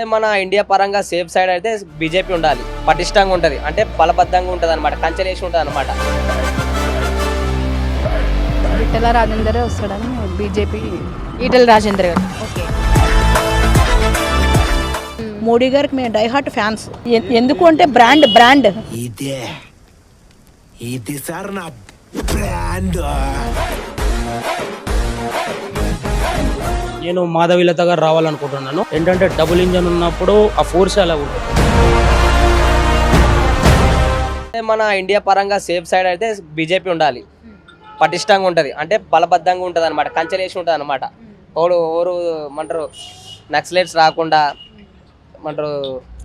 మన ఇండియా పరంగా safe side అయితే బీజేపీ ఉండాలి. పటిష్టంగా ఉంటుంది, అంటే బలబద్ధంగా ఉంటుంది అనమాట, కంచెలేసి ఉంటుంది అనమాట. ఈటెల రాజేందర్ వస్తాడని బీజేపీ. ఈటెల రాజేందర్ గారు. ఓకే. మోడీ గారికి మేము డైహార్ట్ ఫ్యాన్స్. ఎందుకు అంటే బ్రాండ్ ఇది సార్ నా బ్రాండ్. నేను మాధవీలత గారు రావాలనుకుంటున్నాను. ఏంటంటే డబుల్ ఇంజన్ ఉన్నప్పుడు ఆ ఫోర్స్ అలా ఉంటుంది. మన ఇండియా పరంగా సేఫ్ సైడ్ అయితే బీజేపీ ఉండాలి. పటిష్టంగా ఉంటుంది, అంటే బలబద్ధంగా ఉంటుంది అనమాట, కంచెలేసి ఉంటుంది అనమాట. ఓరు ఏమంటారు, నక్సలైట్స్ రాకుండా ఏమంటారు,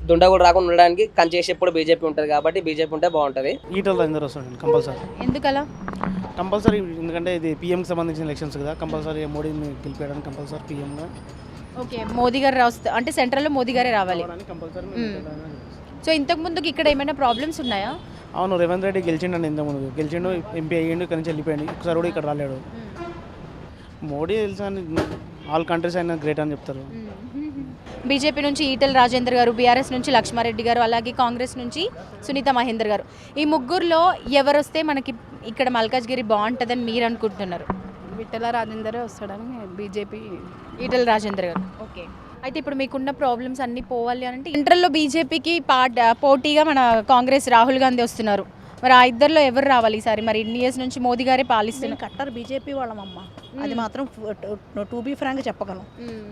దుండగుడు రాకుండా ఉండడానికి కంచేసి ఎప్పుడు బీజేపీ ఉంటుంది. కాబట్టి బీజేపీ ఉంటే బాగుంటుంది. ఈటెల రాజేందర్ వస్తాడు కంపల్సరీ. ఎందుకలా? కంపల్సరీ ఎందుకంటే ఇది పీఎంకి సంబంధించిన ఎలక్షన్స్ కదా, కంపల్సరీ మోడీని గెలిపేయడానికి కంపల్సరీ పీఎంగా. ఓకే, మోదీ గారు వస్తే అంటే సెంట్రల్లో మోదీ గారే రావాలి. కంపల్సరీ. సో ఇంతకు ముందుకి ఇక్కడ ఏమైనా ప్రాబ్లమ్స్ ఉన్నాయా? అవును, రేవంత్ రెడ్డి గెలిచిండు ఇంతకుముందు, గెలిచిండు, ఎంపీ అయ్యిండు, ఇక్కడ నుంచి వెళ్ళిపోయాడు, ఒకసారి కూడా ఇక్కడ రాలేడు. మోడీ తెలుసా అని ఆల్ కంట్రీస్ అయినా గ్రేట్ అని చెప్తారు. బీజేపీ నుంచి ఈటెల రాజేందర్ గారు, బీఆర్ఎస్ నుంచి లక్ష్మారెడ్డి గారు, అలాగే కాంగ్రెస్ నుంచి సునీత మహేందర్ గారు. ఈ ముగ్గురులో ఎవరు వస్తే మనకి ఇక్కడ మల్కాజ్గిరి బాగుంటుందని మీరు అనుకుంటున్నారు? ఈటెల రాజేందర్ వస్తాడని బీజేపీ. ఈటెల రాజేందర్ గారు. ఓకే. అయితే ఇప్పుడు మీకున్న ప్రాబ్లమ్స్ అన్నీ పోవాలి అని అంటే సెంట్రల్లో బీజేపీకి పోటీగా మన కాంగ్రెస్ రాహుల్ గాంధీ వస్తున్నారు. మరి ఆ ఇద్దరిలో ఎవరు రావాలి ఈసారి? మరి ఇన్ని ఇయర్స్ నుంచి మోదీ గారే పాలిస్తున్నారు. కట్టర్ బీజేపీ వాళ్ళమమ్మ, అది మాత్రం టు బీ ఫ్రాంక్ చెప్పగలం.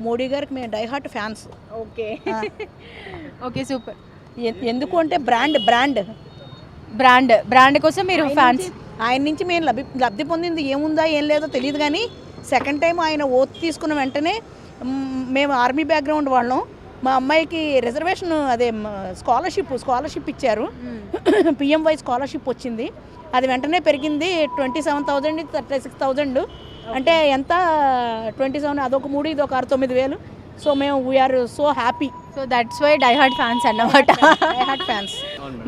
మోడీ గారికి మేము diehard fans. Okay. Okay, super. ఎందుకు అంటే బ్రాండ్ కోసం మీరు ఫ్యాన్స్. ఆయన నుంచి మేము లబ్ధి పొందింది ఏముందా ఏం లేదో తెలియదు, కానీ సెకండ్ టైం ఆయన ఓత్ తీసుకున్న వెంటనే మేము ఆర్మీ బ్యాక్గ్రౌండ్ వాళ్ళం. మా అమ్మాయికి రిజర్వేషన్ అదే స్కాలర్షిప్ ఇచ్చారు. పిఎంవై స్కాలర్షిప్ వచ్చింది, అది వెంటనే పెరిగింది 27,000 36,000. అంటే ఎంత 27, అదొక 3, ఇదొక 6, 9,000. సో మేము we're so happy. So that's why diehard fans అన్నమాట. Diehard fans.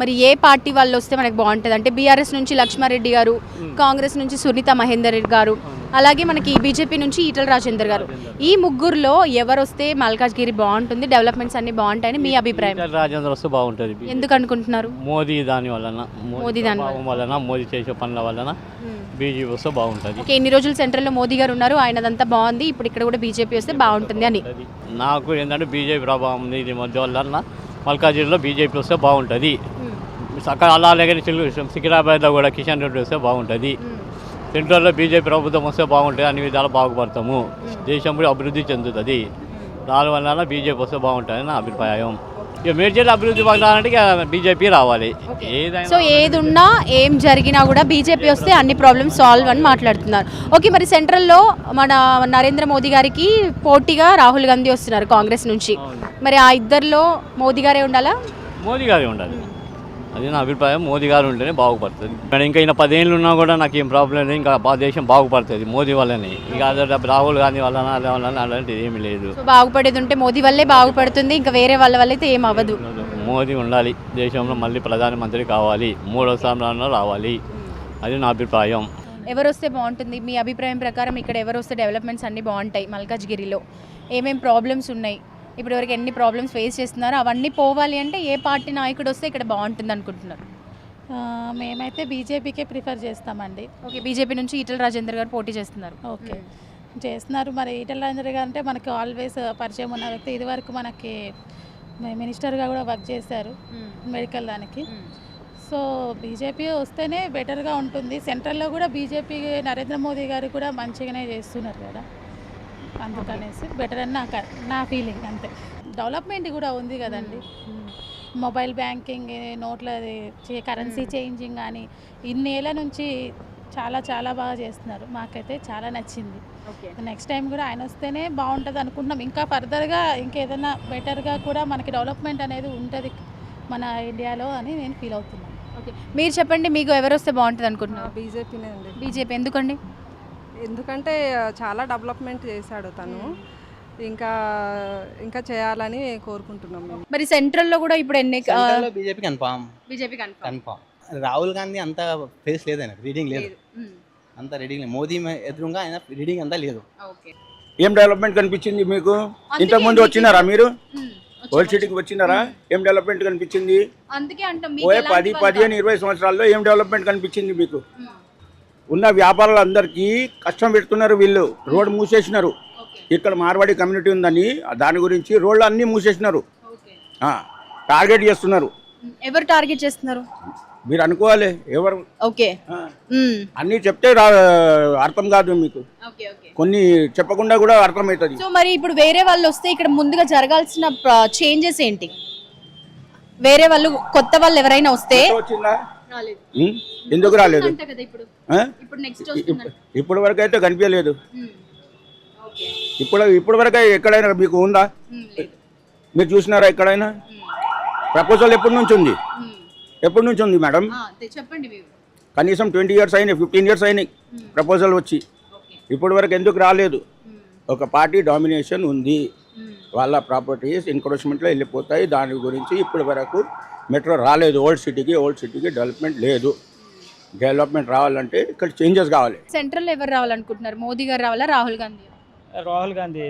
మరి ఏ పార్టీ వాళ్ళు వస్తే మనకు బాగుంటుంది అంటే బీఆర్ఎస్ నుంచి లక్ష్మారెడ్డి గారు, కాంగ్రెస్ నుంచి సునీత మహేందర్ గారు, అలాగే మనకి బీజేపీ నుంచి ఈటెల రాజేందర్ గారు. ఈ ముగ్గురులో ఎవరు వస్తే మల్కాజ్గిరి బాగుంటుంది, డెవలప్మెంట్స్ అన్ని బాగుంటాయని మీ అభిప్రాయం? ఈటెల రాజేందర్ వస్తే బాగుంటుంది. ఎందుకు అనుకుంటున్నారు? మోదీ దాని వలన మోదీ చేసే పనుల వలన బీజేపీ వస్తే బాగుంటుంది. ఓకే, ఇన్ని రోజులు సెంట్రల్లో మోదీ గారు ఉన్నారు, ఆయనదంతా బాగుంది, ఇప్పుడు ఇక్కడ కూడా బీజేపీ వస్తే బాగుంటుంది అని. నాకు ఏంటంటే బీజేపీ ప్రభావం ఉంది ఇది మధ్య వలన మల్కాజ్గిరిలో బీజేపీ వస్తే బాగుంటుంది. అక్కడ అలాగే సికింద్రాబాద్లో కూడా కిషన్ రెడ్డి వస్తే బాగుంటుంది. సెంట్రల్లో బీజేపీ ప్రభుత్వం వస్తే బాగుంటుంది, అన్ని విధాలు బాగుపడతాము, దేశం కూడా అభివృద్ధి చెందుతుంది. దానివల్ల బీజేపీ వస్తే బాగుంటుంది నా అభిప్రాయం. ఇక మేడ్చల్ అభివృద్ధి పడాలంటే బీజేపీ రావాలి. సో ఏది ఉన్నా ఏం జరిగినా కూడా బీజేపీ వస్తే అన్ని ప్రాబ్లమ్స్ సాల్వ్ అని మాట్లాడుతున్నారు. ఓకే, మరి సెంట్రల్లో మన నరేంద్ర మోదీ గారికి పోటీగా రాహుల్ గాంధీ వస్తున్నారు కాంగ్రెస్ నుంచి. మరి ఆ ఇద్దరిలో మోదీ గారే ఉండాలా? మోదీ గారే ఉండాలి, అది నా అభిప్రాయం. మోదీ గారు ఉంటేనే బాగుపడుతుంది. ఇంకా ఈయన 10 ఏళ్ళు ఉన్నా కూడా నాకు ఏం ప్రాబ్లం లేదు, ఇంకా దేశం బాగుపడుతుంది మోదీ వల్లనే. ఇక రాహుల్ గాంధీ వలన అలాంటిది ఏమీ లేదు. బాగుపడేది ఉంటే మోదీ వల్లే బాగుపడుతుంది, ఇంకా వేరే వాళ్ళ వల్ల అయితే ఏం అవ్వదు. మోదీ ఉండాలి, దేశంలో మళ్ళీ ప్రధానమంత్రి కావాలి, 3వ స్థానంలో రావాలి, అది నా అభిప్రాయం. ఎవరు వస్తే బాగుంటుంది మీ అభిప్రాయం ప్రకారం? ఇక్కడ ఎవరు వస్తే డెవలప్మెంట్స్ అన్నీ బాగుంటాయి? మల్కాజ్గిరిలో ఏమేం ప్రాబ్లమ్స్ ఉన్నాయి, ఇప్పటివరకు ఎన్ని ప్రాబ్లమ్స్ ఫేస్ చేస్తున్నారు, అవన్నీ పోవాలి అంటే ఏ పార్టీ నాయకుడు వస్తే ఇక్కడ బాగుంటుంది అనుకుంటున్నారు? మేమైతే బీజేపీకే ప్రిఫర్ చేస్తామండి. ఓకే, బీజేపీ నుంచి ఈటెల రాజేందర్ గారు పోటీ చేస్తున్నారు. ఓకే, చేస్తున్నారు. మరి ఈటెల రాజేందర్ గారు అంటే మనకి ఆల్వేస్ పరిచయం ఉన్న వ్యక్తి. ఇదివరకు మనకి మినిస్టర్గా కూడా వర్క్ చేశారు మెడికల్ దానికి. సో బీజేపీ వస్తేనే బెటర్గా ఉంటుంది. సెంట్రల్లో కూడా బీజేపీ నరేంద్ర మోదీ గారు కూడా మంచిగానే చేస్తున్నారు కదా, అందుకనేసి బెటర్ అని నా ఫీలింగ్ అంతే. డెవలప్మెంట్ కూడా ఉంది కదండి, మొబైల్ బ్యాంకింగ్, నోట్ల కరెన్సీ చేంజింగ్ కానీ ఇన్నేళ్ళ నుంచి చాలా బాగా చేస్తున్నారు. మాకైతే చాలా నచ్చింది. నెక్స్ట్ టైం కూడా ఆయన వస్తేనే బాగుంటుంది అనుకుంటున్నాం. ఇంకా ఫర్దర్గా ఇంకేదైనా బెటర్గా కూడా మనకి డెవలప్మెంట్ అనేది ఉంటుంది మన ఇండియాలో అని నేను ఫీల్ అవుతున్నాను. ఓకే, మీరు చెప్పండి, మీకు ఎవరు వస్తే బాగుంటుంది అనుకుంటున్నారు? బీజేపీనే అండి. బీజేపీ ఎందుకండి? ఎందుకంటే చాలా డెవలప్మెంట్ చేశాడు తను, ఇంకా చేయాలని కోరుకుంటున్నాం మేము. మరి సెంట్రల్లో కూడా ఇప్పుడు బీజేపీ కన్ఫామ్. రాహుల్ గాంధీ అంత ఫేస్ లేదు, ఆయన రీడింగ్ లేదు, అంత రీడింగ్ లేదు. మోదీ ఎదురుగా ఆయన రీడింగ్ అంతా లేదు. ఏం డెవలప్మెంట్ కనిపించింది మీకు? ఇంతకుముందు వచ్చినారా మీరు? ఓల్డ్ సిటీకి వచ్చినారా? ఏం డెవలప్మెంట్ కనిపించింది? అందుకే అంటాం ఓ 10, 15, 20 సంవత్సరాల్లో ఏం డెవలప్మెంట్ కనిపించింది మీకు? ఉన్న వ్యాపారాలందరికీ కష్టం పెడుతున్నారు వీళ్ళు. రోడ్డు మూసేసినారు. ఇక్కడ మార్వాడి కమ్యూనిటీ ఉందని దాని గురించి రోడ్లు అన్నీ మూసేసినారు. టార్గెట్ చేస్తున్నారు. ఎవరు టార్గెట్ చేస్తున్నారు? మీరు అనుకోవాలి ఎవరు. ఓకే, అన్నీ చెప్తే అర్థం కాదు మీకు. కొన్ని చెప్పకుండా కూడా అర్థమవుతుంది. సో మరి ఇప్పుడు వేరే వాళ్ళు వస్తే ఇక్కడ ముందుగా జరగాల్సిన చేంజెస్ ఏంటి? వేరే వాళ్ళు కొత్త వాళ్ళు ఎవరైనా వస్తే వచ్చిందా? ఎందుకు రాలేదు? ఇప్పుడు వరకు అయితే కనిపించలేదు. ఇప్పుడు వరకు ఎక్కడైనా మీకు ఉందా? మీరు చూసినారా ఎక్కడైనా? ప్రపోజల్ ఎప్పటి నుంచి ఉంది? ఎప్పటి నుంచి ఉంది మేడం? కనీసం 20 years అయినాయి, 15 years అయినాయి ప్రపోజల్ వచ్చి. ఇప్పటి వరకు ఎందుకు రాలేదు? ఒక పార్టీ డామినేషన్ ఉంది. వాళ్ళ ప్రాపర్టీస్ ఎన్క్రోచ్మెంట్లో వెళ్ళిపోతాయి. దాని గురించి ఇప్పటి వరకు మెట్రో రాలేదు. ఓల్డ్ సిటీకి డెవలప్మెంట్ లేదు. డెవలప్మెంట్ రావాలంటే ఇక్కడ చేంజెస్ కావాలి. సెంట్రల్ ఎవరు రావాలనుకుంటున్నారు? మోదీ గారు రావాలా, రాహుల్ గాంధీ? రాహుల్ గాంధీ,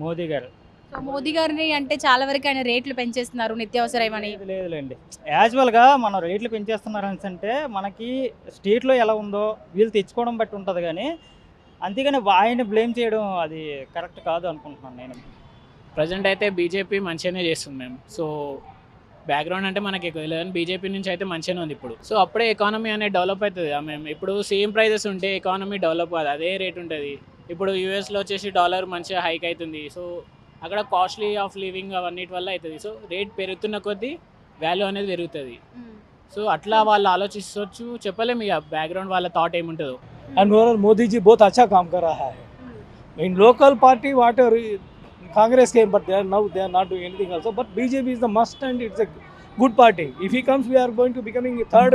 మోదీ గారు. సో మోదీ గారిని అంటే చాలా వరకు ఆయన రేట్లు పెంచేస్తున్నారు నిత్యావసరమని. లేదులేండి, యాజువల్గా మనం రేట్లు పెంచేస్తున్నారు అంటే మనకి స్టేట్లో ఎలా ఉందో వీళ్ళు తెచ్చుకోవడం బట్టి ఉంటుంది. కానీ అంతేగాని ఆయన బ్లేమ్ చేయడం అది కరెక్ట్ కాదు అనుకుంటున్నాను నేను. ప్రజెంట్ అయితే బీజేపీ మంచిగానే చేస్తుంది మేము. సో బ్యాక్గ్రౌండ్ అంటే మనకి ఎక్కువ తెలియదు. బీజేపీ నుంచి అయితే మంచిగానే ఉంది ఇప్పుడు. సో అప్పుడే ఎకానమీ అనేది డెవలప్ అవుతుంది. మేము ఇప్పుడు సేమ్ ప్రైజెస్ ఉంటే ఎకానమీ డెవలప్ కాదు, అదే రేట్ ఉంటుంది. ఇప్పుడు యూఎస్లో వచ్చేసి డాలర్ మంచిగా హైక్ అవుతుంది. సో అక్కడ కాస్ట్లీ ఆఫ్ లివింగ్ అవన్నిటి వల్ల అవుతుంది. సో రేట్ పెరుగుతున్న కొద్దీ వాల్యూ అనేది పెరుగుతుంది. సో అట్లా వాళ్ళు ఆలోచించవచ్చు, చెప్పలేము ఇక బ్యాక్గ్రౌండ్ వాళ్ళ థాట్ ఏముంటుందో. అండ్ మోదీ జీ बहुत अच्छा काम कर रहा है in local party whatever Congress came, but they are not doing anything also. But BJP is the must and it's a good party. If he comes, we are going to becoming third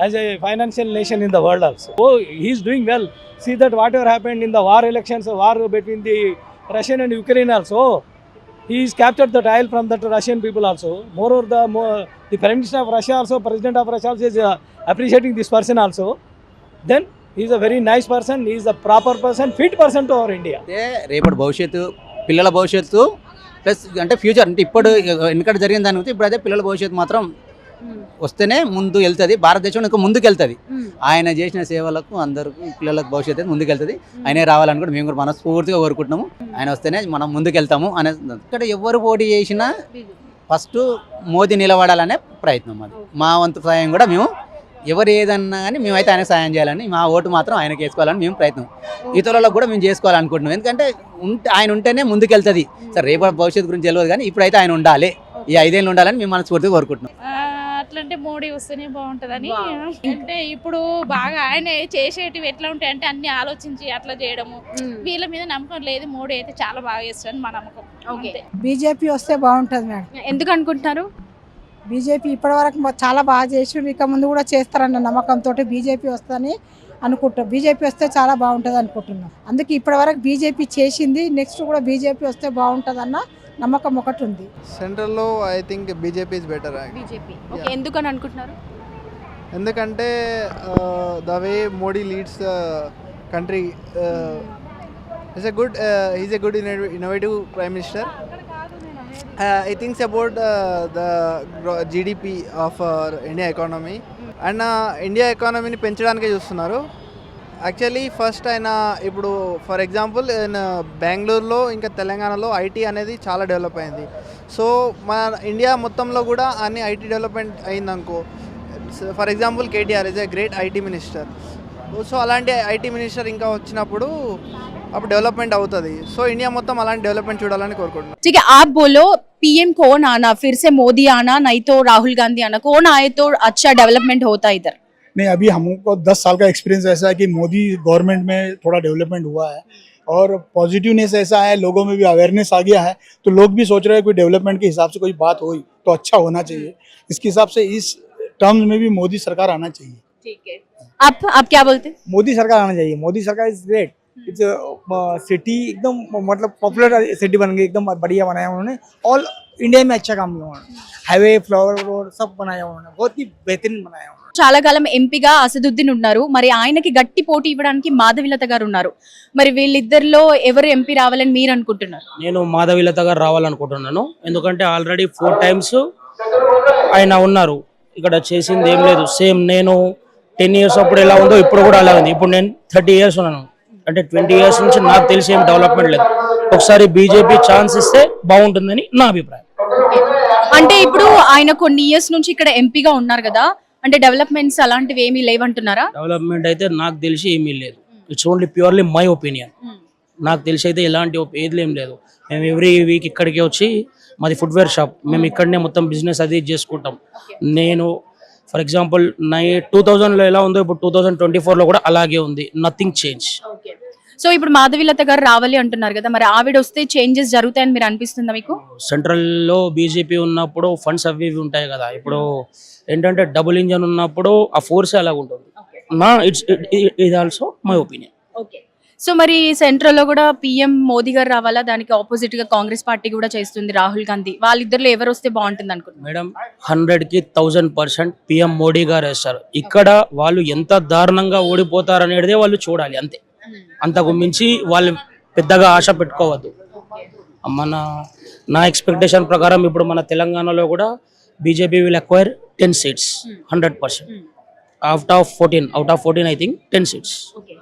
as a financial nation in the world also. Oh, he is doing well. See that whatever happened in the war elections, war between the Russian and Ukraine also, he is captured the oil from that Russian people also. Moreover, the Prime Minister of Russia also, President of Russia also is appreciating this person also. Then he is a very nice person. He is a proper person, fit person to our India. రేపటి భవిష్యత్తు, పిల్లల భవిష్యత్తు plus అంటే future అంటే ఇప్పుడు ఎన్నికట జరిగిన దాని గురించి ఇప్పుడు అదే పిల్లల భవిష్యత్తు మాత్రం వస్తేనే ముందు వెళ్తుంది. భారతదేశం ఇంకా ముందుకు వెళ్తుంది. ఆయన చేసిన సేవలకు అందరికీ పిల్లలకు భవిష్యత్తు ముందుకు వెళ్తుంది. ఆయనే రావాలని కూడా మేము కూడా మనస్ఫూర్తిగా కోరుకుంటున్నాము. ఆయన వస్తేనే మనం ముందుకు వెళ్తాము అనే. ఇక్కడ ఎవరు పోటీ చేసినా ఫస్ట్ మోదీ నిలబడాలనే ప్రయత్నం. అది మా వంతు సాయం కూడా మేము ఎవరు ఏదన్నా కానీ మేమైతే ఆయన సాయం చేయాలని, మా ఓటు మాత్రం ఆయనకి వేసుకోవాలని మేము ప్రయత్నం ఇతరులకు కూడా మేము చేసుకోవాలనుకుంటున్నాం. ఎందుకంటే ఆయన ఉంటేనే ముందుకెళ్తుంది. సరే రేపటి భవిష్యత్తు గురించి తెలియదు కానీ ఇప్పుడైతే ఆయన ఉండాలి. ఈ 5 ఏళ్ళు ఉండాలని మేము మనస్ఫూర్తిగా కోరుకుంటున్నాం. అట్లంటే మోడీ వస్తేనే బాగుంటుందని. అంటే ఇప్పుడు బాగా ఆయన చేసేటివి ఎట్లా ఉంటాయి అంటే అన్ని ఆలోచించి అట్లా చేయడము. వీళ్ళ మీద నమ్మకం లేదు. మోడీ అయితే చాలా బాగా చేస్తారని మా నమ్మకం. ఓకే, బీజేపీ వస్తే బాగుంటుంది మేడం. ఎందుకు అనుకుంటున్నారు? బీజేపీ ఇప్పటివరకు చాలా బాగా చేసి ఇక ముందు కూడా చేస్తారన్న నమ్మకంతో బీజేపీ వస్తుందని అనుకుంటాం. బీజేపీ వస్తే చాలా బాగుంటుంది అనుకుంటున్నాం. అందుకే ఇప్పటివరకు బీజేపీ చేసింది, నెక్స్ట్ కూడా బీజేపీ వస్తే బాగుంటుందన్న నమ్మకం ఒకటి ఉంది. సెంట్రల్లో I think BJP is better. BJP ఎందుకని అనుకుంటున్నారు? ఎందుకంటే the way Modi leads the country is a good innovative prime minister. He thinks about the GDP of India economy and India economy ని పెంచడానికే చూస్తున్నారు. యాక్చువల్లీ ఫస్ట్ ఆయన ఇప్పుడు ఫర్ ఎగ్జాంపుల్ బెంగళూరులో ఇంకా తెలంగాణలో ఐటీ అనేది చాలా డెవలప్ అయింది. సో మన ఇండియా మొత్తంలో కూడా అన్ని ఐటీ డెవలప్మెంట్ అయిందనుకో. For example KTR is a great IT minister. So అలాంటి ఐటీ మినిస్టర్ ఇంకా వచ్చినప్పుడు अब डेवलपमेंट అవుతది. సో ఇండియా మొత్తం అలాంటి డెవలప్మెంట్ చూడాలని కోరుకుంటున్నాను. ठीक है, आप बोलो पीएम कौन आना, फिर से मोदी आना, नहीं तो राहुल गांधी आना, कौन आए तो अच्छा डेवलपमेंट होता इधर? नहीं, अभी हमको 10 साल का एक्सपीरियंस ऐसा है कि मोदी गवर्नमेंट में थोड़ा डेवलपमेंट हुआ है और पॉजिटिवनेस ऐसा है, लोगों में भी अवेयरनेस आ गया है. तो लोग भी सोच रहे हैं कोई डेवलपमेंट के हिसाब से कोई बात हुई तो अच्छा होना चाहिए. इसके हिसाब से इस टर्म्स में भी मोदी सरकार आना चाहिए. ठीक है, आप क्या बोलते हैं? मोदी सरकार आना चाहिए. मोदी सरकार इज ग्रेट. इट्स सिटी एकदम मतलब पॉपुलर सिटी बन गई, एकदम बढ़िया बनाया उन्होंने. ऑल इंडिया में अच्छा काम किया उन्होंने. हाईवे, फ्लावर रोड सब बनाया उन्होंने, बहुत ही बेहतरीन बनाया उन्होंने. చాలా కాలం ఎంపీగా అసదుద్దీన్ ఉన్నారు. మరి ఆయనకి గట్టి పోటీ ఇవ్వడానికి మాధవిలత గారు ఉన్నారు. మరి వీళ్ళిద్దరిలో ఎవరు ఎంపీ రావాలని మీరు అనుకుంటున్నారు? నేను మాధవిలత గారు రావాలనుకుంటున్నాను. ఎందుకంటే ఆల్రెడీ 4 times ఆయన ఉన్నారు. ఇక్కడ చేసింది ఏం లేదు. సేమ్ నేను 10 years అప్పుడు ఎలా ఉందో ఇప్పుడు కూడా అలా ఉంది. ఇప్పుడు నేను 30 years ఉన్నాను. అంటే 20 years నుంచి నాకు తెలిసి ఏం డెవలప్మెంట్ లేదు. ఒకసారి బీజేపీ ఛాన్స్ ఇస్తే బాగుంటుందని నా అభిప్రాయం. అంటే ఇప్పుడు ఆయన కొన్ని ఇయర్స్ నుంచి ఇక్కడ ఎంపీగా ఉన్నారు కదా, అంటే డెవలప్మెంట్స్ అలాంటివి ఏమీ లేవంటున్నారా? డెవలప్మెంట్ అయితే నాకు తెలిసి ఏమీ లేదు. It's only purely my opinion. నాకు తెలిసి అయితే ఎలాంటి ఏది ఏం లేదు. మేము ఎవ్రీ వీక్ ఇక్కడికి వచ్చి, మాది ఫుట్వేర్ షాప్, మేము ఇక్కడనే మొత్తం బిజినెస్ అది చేసుకుంటాం. నేను ఫర్ ఎగ్జాంపుల్ 2000లో ఎలా ఉందో ఇప్పుడు 2024లో కూడా అలాగే ఉంది. Nothing change. సో ఇప్పుడు మాధవిలత గారు రావాలి అంటున్నారు కదా, మరి ఆవిడ వస్తే చేంజెస్ జరుగుతాయని మీరు అనిపిస్తుందా మీకు? సెంట్రల్లో బీజేపీ ఉన్నప్పుడు ఫండ్స్ అవి ఇవి ఉంటాయి కదా. ఇప్పుడు ఏంటంటే డబుల్ ఇంజన్ ఉన్నప్పుడు ఆ ఫోర్స్ అలాగ ఉంటుంది. ఇది also my opinion. Okay. So మరి సెంట్రల్లో కూడా పిఎం మోదీ గారు రావాలా? దానికి ఆపోజిట్ గా కాంగ్రెస్ పార్టీ కూడా చేస్తుంది, రాహుల్ గాంధీ. వాళ్ళిద్దరిలో ఎవరు వస్తే బాగుంటుంది అనుకుంటున్నారు? మేడం 100కి 1000% పిఎం మోడీ గారు వేస్తారు. ఇక్కడ వాళ్ళు ఎంత దారుణంగా ఓడిపోతారు అనేది వాళ్ళు చూడాలి అంతే. అంతకు మించి వాళ్ళు పెద్దగా ఆశ పెట్టుకోవద్దు. నా ఎక్స్పెక్టేషన్ ప్రకారం ఇప్పుడు మన తెలంగాణలో కూడా BJP will acquire 10 seats 100%. Out of 14 I think 10 seats.